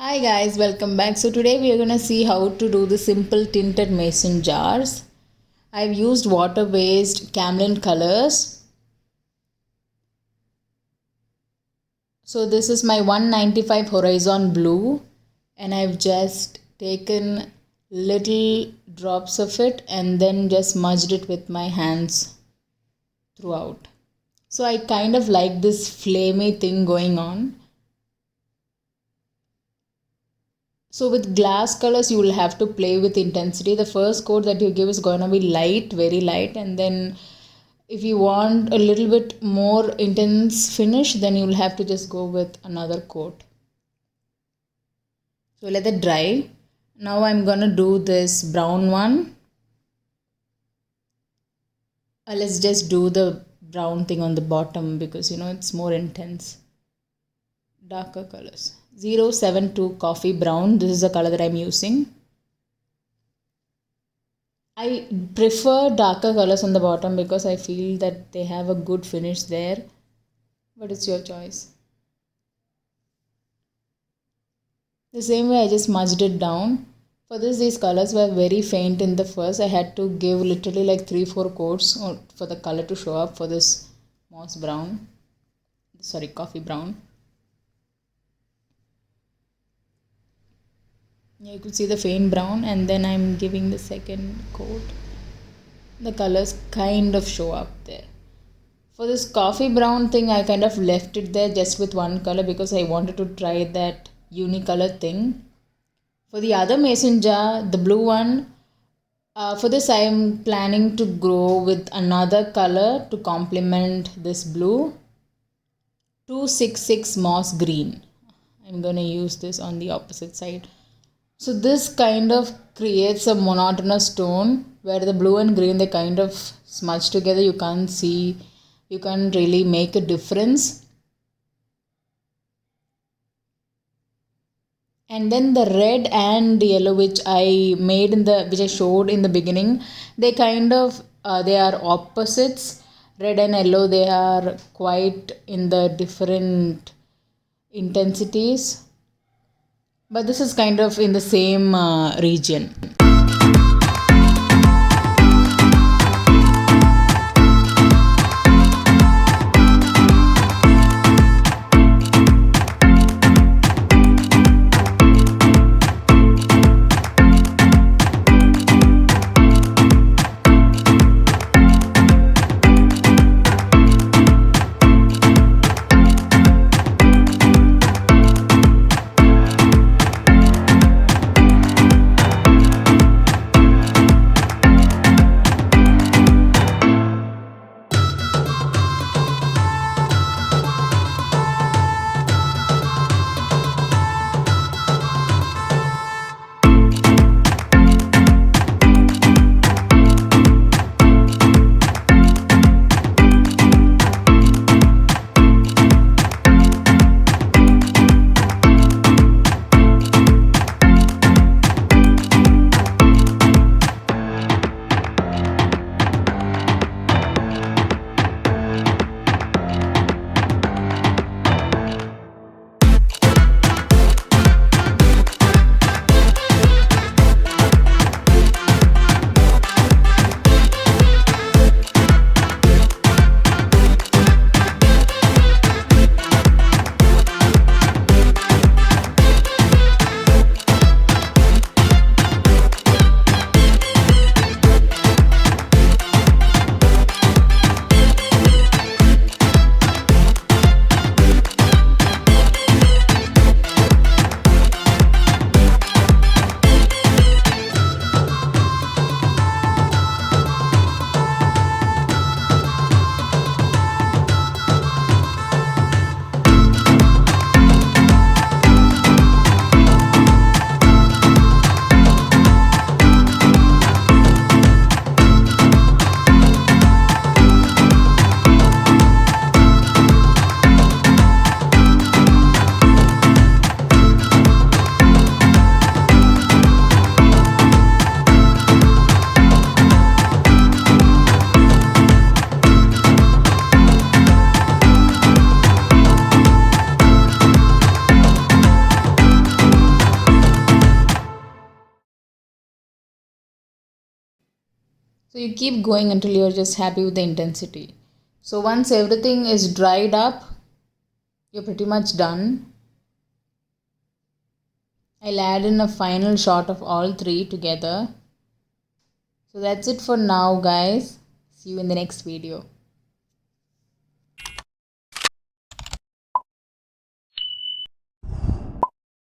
Hi guys, welcome back. So today we are going to see how to do the simple tinted mason jars. I've used water-based camelin colors. So this is my 195 horizon blue and I've just taken little drops of it and then just smudged it with my hands throughout. So I kind of like this flamey thing going on. So with glass colors, you will have to play with intensity. The first coat that you give is going to be light, very light. And then if you want a little bit more intense finish, then you will have to just go with another coat. So let it dry. Now I'm going to do this brown one. Let's just do the brown thing on the bottom because it's more intense. Darker colors. 072 coffee brown. This is the color that I'm using. I prefer darker colors on the bottom because I feel that they have a good finish there. But it's your choice. The same way I just smudged it down. For this, these colors were very faint in the first. I had to give literally like 3-4 coats for the color to show up for this moss brown. Sorry, coffee brown. Yeah, you could see the faint brown and then I'm giving the second coat. The colors kind of show up there. For this coffee brown thing, I kind of left it there just with one color because I wanted to try that unicolor thing. For the other mason jar, the blue one, for this I am planning to go with another color to complement this blue. 266 moss green. I'm going to use this on the opposite side. So this kind of creates a monotonous tone where the blue and green, they kind of smudge together. You can't really make a difference. And then the red and yellow which I showed in the beginning, they kind of, they are opposites. Red and yellow, they are quite in the different intensities. But this is kind of in the same region. So you keep going until you're just happy with the intensity. So once everything is dried up, you're pretty much done. I'll add in a final shot of all three together. So that's it for now, guys. See you in the next video.